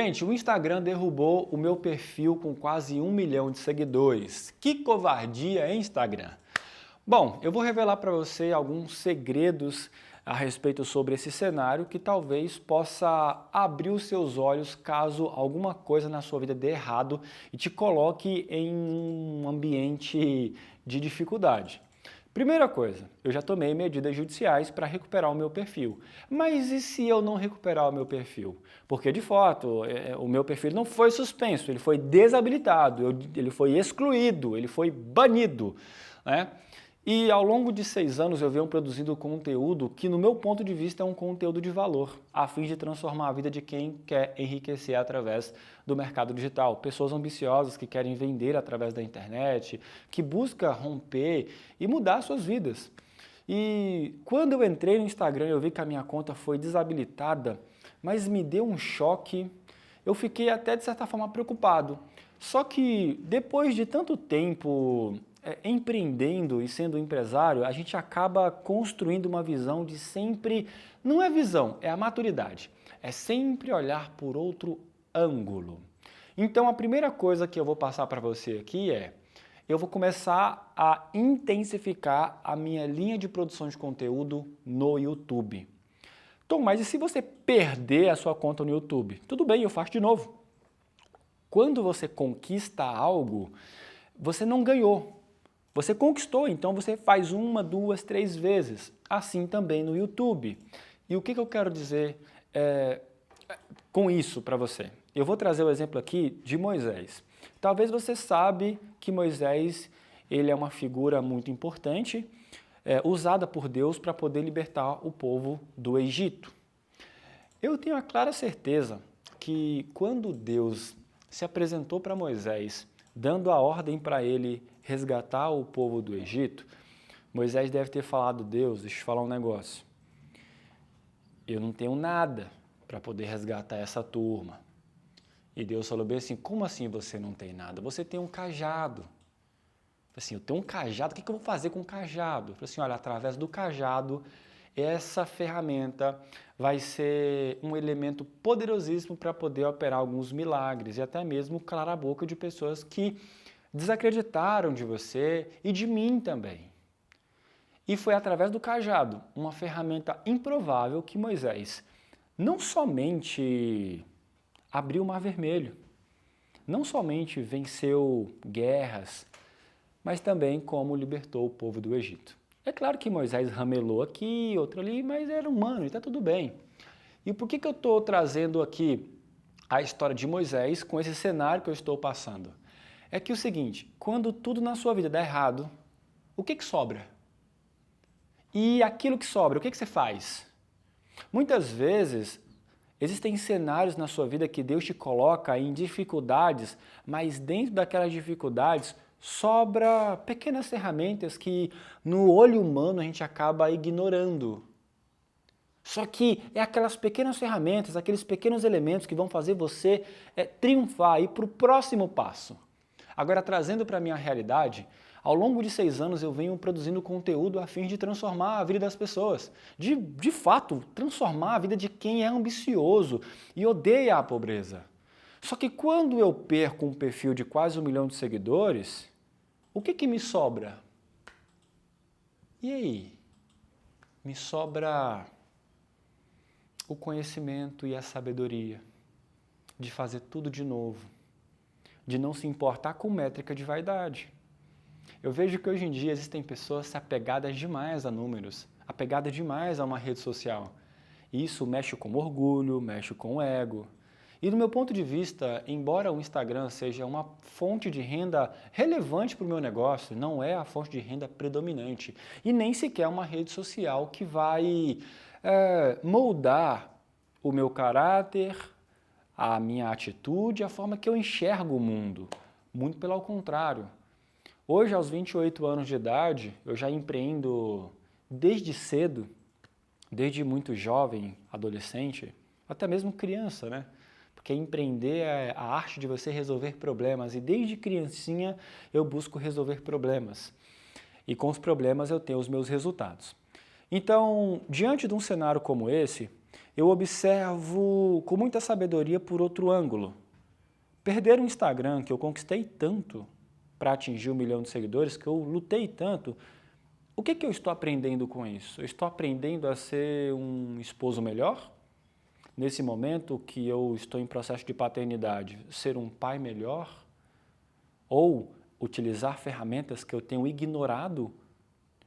Gente, o Instagram derrubou o meu perfil com quase 1 milhão de seguidores. Que covardia, hein, Instagram? Bom, eu vou revelar para você alguns segredos a respeito sobre esse cenário que talvez possa abrir os seus olhos caso alguma coisa na sua vida dê errado e te coloque em um ambiente de dificuldade. Primeira coisa, eu já tomei medidas judiciais para recuperar o meu perfil. Mas e se eu não recuperar o meu perfil? Porque, de fato, o meu perfil não foi suspenso, ele foi desabilitado, ele foi excluído, ele foi banido, né? E ao longo de 6 anos eu venho produzindo conteúdo que, no meu ponto de vista, é um conteúdo de valor, a fim de transformar a vida de quem quer enriquecer através do mercado digital. Pessoas ambiciosas que querem vender através da internet, que buscam romper e mudar suas vidas. E quando eu entrei no Instagram, eu vi que a minha conta foi desabilitada, mas me deu um choque. Eu fiquei até, de certa forma, preocupado. Só que depois de tanto tempo empreendendo e sendo empresário, a gente acaba construindo uma visão de sempre, não é visão, é a maturidade, é sempre olhar por outro ângulo. Então a primeira coisa que eu vou passar para você aqui eu vou começar a intensificar a minha linha de produção de conteúdo no YouTube. Tom, mas e se você perder a sua conta no YouTube? Tudo bem, eu faço de novo. Quando você conquista algo, você não ganhou. Você conquistou, então você faz 1, 2, 3 vezes. Assim também no YouTube. E o que eu quero dizer com isso para você? Eu vou trazer o exemplo aqui de Moisés. Talvez você sabe que Moisés ele é uma figura muito importante, usada por Deus para poder libertar o povo do Egito. Eu tenho a clara certeza que quando Deus se apresentou para Moisés, dando a ordem para ele resgatar o povo do Egito, Moisés deve ter falado: Deus, deixa eu te falar um negócio. Eu não tenho nada para poder resgatar essa turma. E Deus falou bem assim: como assim você não tem nada? Você tem um cajado. Assim, eu tenho um cajado, o que eu vou fazer com o cajado? Eu falei assim: olha, através do cajado, essa ferramenta vai ser um elemento poderosíssimo para poder operar alguns milagres e até mesmo calar a boca de pessoas que desacreditaram de você e de mim também. E foi através do cajado, uma ferramenta improvável, que Moisés não somente abriu o Mar Vermelho, não somente venceu guerras, mas também como libertou o povo do Egito. É claro que Moisés ramelou aqui, outro ali, mas era humano e está tudo bem. E por que eu estou trazendo aqui a história de Moisés com esse cenário que eu estou passando? É que é o seguinte, quando tudo na sua vida dá errado, o que sobra? E aquilo que sobra, o que você faz? Muitas vezes, existem cenários na sua vida que Deus te coloca em dificuldades, mas dentro daquelas dificuldades sobra pequenas ferramentas que no olho humano a gente acaba ignorando. Só que é aquelas pequenas ferramentas, aqueles pequenos elementos que vão fazer você triunfar e ir para o próximo passo. Agora, trazendo para a minha realidade, ao longo de 6 anos eu venho produzindo conteúdo a fim de transformar a vida das pessoas. De fato, transformar a vida de quem é ambicioso e odeia a pobreza. Só que quando eu perco um perfil de quase 1 milhão de seguidores, o que me sobra? E aí? Me sobra o conhecimento e a sabedoria de fazer tudo de novo, de não se importar com métrica de vaidade. Eu vejo que hoje em dia existem pessoas apegadas demais a números, apegadas demais a uma rede social. E isso mexe com o orgulho, mexe com o ego. E do meu ponto de vista, embora o Instagram seja uma fonte de renda relevante para o meu negócio, não é a fonte de renda predominante. E nem sequer uma rede social que vai moldar o meu caráter, a minha atitude, a forma que eu enxergo o mundo. Muito pelo contrário. Hoje, aos 28 anos de idade, eu já empreendo desde cedo, desde muito jovem, adolescente, até mesmo criança, né? Porque empreender é a arte de você resolver problemas e desde criancinha eu busco resolver problemas. E com os problemas eu tenho os meus resultados. Então, diante de um cenário como esse, eu observo com muita sabedoria por outro ângulo. Perder o Instagram, que eu conquistei tanto para atingir 1 milhão de seguidores, que eu lutei tanto, o que eu estou aprendendo com isso? Eu estou aprendendo a ser um esposo melhor? Nesse momento que eu estou em processo de paternidade, ser um pai melhor? Ou utilizar ferramentas que eu tenho ignorado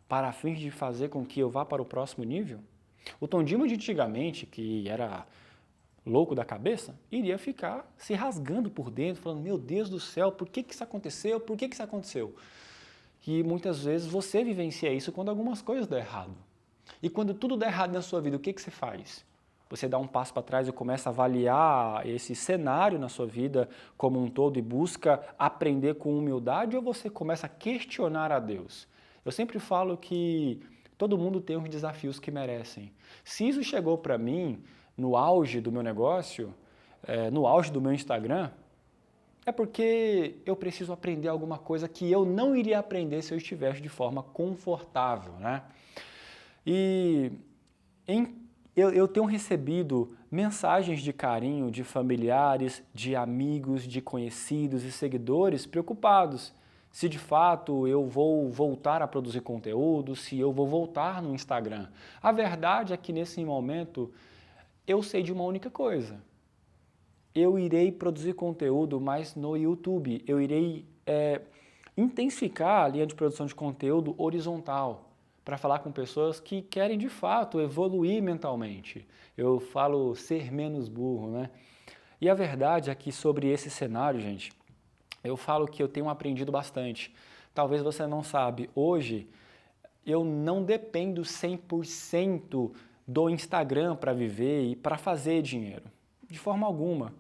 para fins de fazer com que eu vá para o próximo nível? O Tom Dima de antigamente, que era louco da cabeça, iria ficar se rasgando por dentro, falando, meu Deus do céu, por que isso aconteceu? Por que isso aconteceu? E muitas vezes você vivencia isso quando algumas coisas dão errado. E quando tudo dá errado na sua vida, o que você faz? Você dá um passo para trás e começa a avaliar esse cenário na sua vida como um todo e busca aprender com humildade, ou você começa a questionar a Deus? Eu sempre falo que todo mundo tem os desafios que merecem. Se isso chegou para mim no auge do meu negócio, no auge do meu Instagram, é porque eu preciso aprender alguma coisa que eu não iria aprender se eu estivesse de forma confortável, né? E eu tenho recebido mensagens de carinho de familiares, de amigos, de conhecidos e seguidores preocupados se de fato eu vou voltar a produzir conteúdo, se eu vou voltar no Instagram. A verdade é que nesse momento eu sei de uma única coisa. Eu irei produzir conteúdo, mas no YouTube. Eu irei intensificar a linha de produção de conteúdo horizontal para falar com pessoas que querem de fato evoluir mentalmente. Eu falo ser menos burro, né? E a verdade é que sobre esse cenário, gente, eu falo que eu tenho aprendido bastante. Talvez você não sabe, hoje eu não dependo 100% do Instagram para viver e para fazer dinheiro, de forma alguma.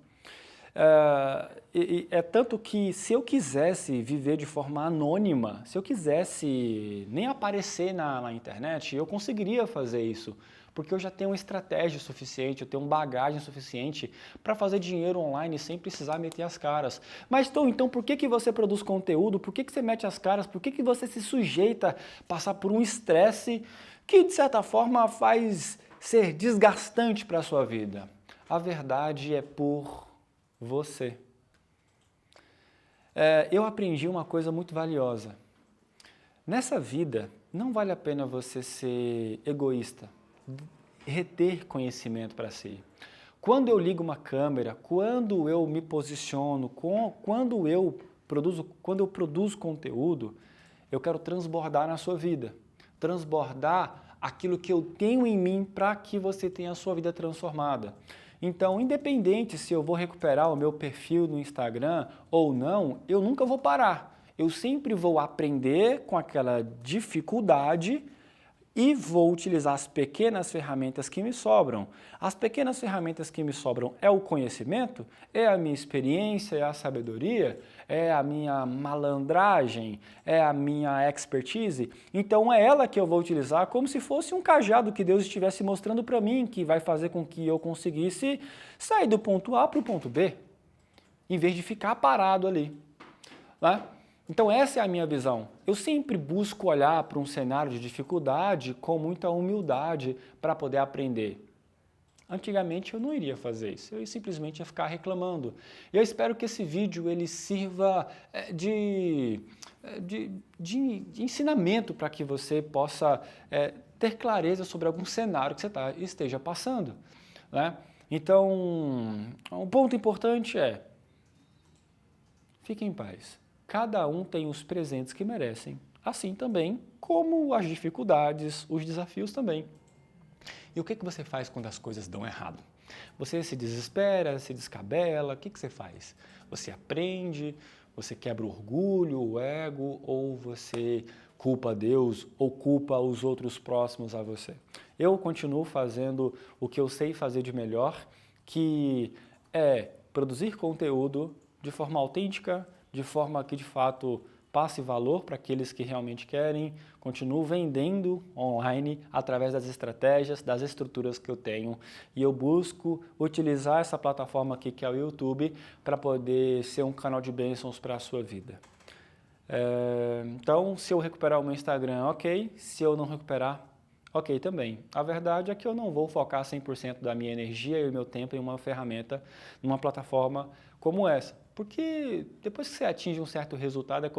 É tanto que se eu quisesse viver de forma anônima, se eu quisesse nem aparecer na internet, eu conseguiria fazer isso, porque eu já tenho uma estratégia suficiente, eu tenho bagagem suficiente para fazer dinheiro online sem precisar meter as caras. Mas então por que você produz conteúdo? Por que você mete as caras? Por que você se sujeita a passar por um estresse que de certa forma faz ser desgastante para a sua vida? A verdade é por você. Eu aprendi uma coisa muito valiosa. Nessa vida, não vale a pena você ser egoísta, reter conhecimento para si. Quando eu ligo uma câmera, quando eu me posiciono, quando eu produzo conteúdo, eu quero transbordar na sua vida, transbordar aquilo que eu tenho em mim para que você tenha a sua vida transformada. Então, independente se eu vou recuperar o meu perfil no Instagram ou não, eu nunca vou parar. Eu sempre vou aprender com aquela dificuldade e vou utilizar as pequenas ferramentas que me sobram. As pequenas ferramentas que me sobram é o conhecimento, é a minha experiência, é a sabedoria, é a minha malandragem, é a minha expertise. Então é ela que eu vou utilizar como se fosse um cajado que Deus estivesse mostrando para mim, que vai fazer com que eu conseguisse sair do ponto A para o ponto B, em vez de ficar parado ali, né? Então essa é a minha visão. Eu sempre busco olhar para um cenário de dificuldade com muita humildade para poder aprender. Antigamente eu não iria fazer isso, eu simplesmente ia ficar reclamando. Eu espero que esse vídeo ele sirva de ensinamento para que você possa ter clareza sobre algum cenário que você esteja passando, né? Então, um ponto importante é, fique em paz. Cada um tem os presentes que merecem, assim também como as dificuldades, os desafios também. E o que você faz quando as coisas dão errado? Você se desespera, se descabela, o que você faz? Você aprende, você quebra o orgulho, o ego, ou você culpa Deus ou culpa os outros próximos a você? Eu continuo fazendo o que eu sei fazer de melhor, que é produzir conteúdo de forma autêntica, de forma que de fato passe valor para aqueles que realmente querem, continuo vendendo online através das estratégias, das estruturas que eu tenho e eu busco utilizar essa plataforma aqui que é o YouTube para poder ser um canal de bênçãos para a sua vida. Então, se eu recuperar o meu Instagram, ok. Se eu não recuperar, Ok também. A verdade é que eu não vou focar 100% da minha energia e o meu tempo em uma ferramenta, numa plataforma como essa. Porque depois que você atinge um certo resultado, é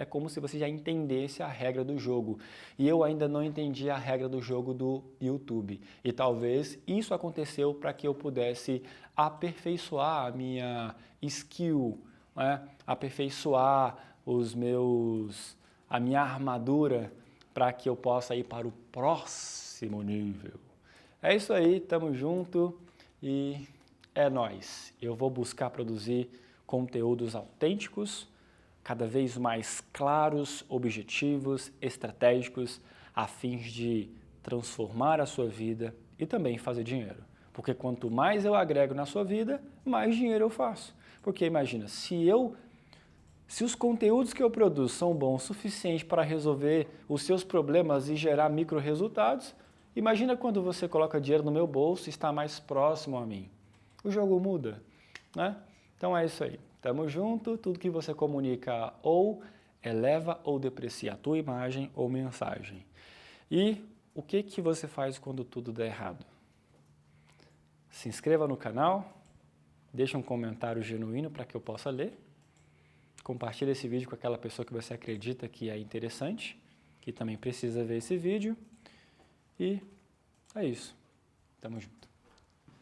como se você já entendesse a regra do jogo. E eu ainda não entendi a regra do jogo do YouTube. E talvez isso aconteceu para que eu pudesse aperfeiçoar a minha skill, né? Aperfeiçoar a minha armadura para que eu possa ir para o próximo nível. É isso aí, tamo junto e é nóis. Eu vou buscar produzir conteúdos autênticos, cada vez mais claros, objetivos, estratégicos, a fim de transformar a sua vida e também fazer dinheiro. Porque quanto mais eu agrego na sua vida, mais dinheiro eu faço. Porque imagina, se os conteúdos que eu produzo são bons o suficiente para resolver os seus problemas e gerar micro resultados, imagina quando você coloca dinheiro no meu bolso e está mais próximo a mim. O jogo muda, né? Então é isso aí. Tamo junto, tudo que você comunica ou eleva ou deprecia a tua imagem ou mensagem. E o que você faz quando tudo der errado? Se inscreva no canal, deixe um comentário genuíno para que eu possa ler. Compartilhe esse vídeo com aquela pessoa que você acredita que é interessante, que também precisa ver esse vídeo. E é isso. Tamo junto.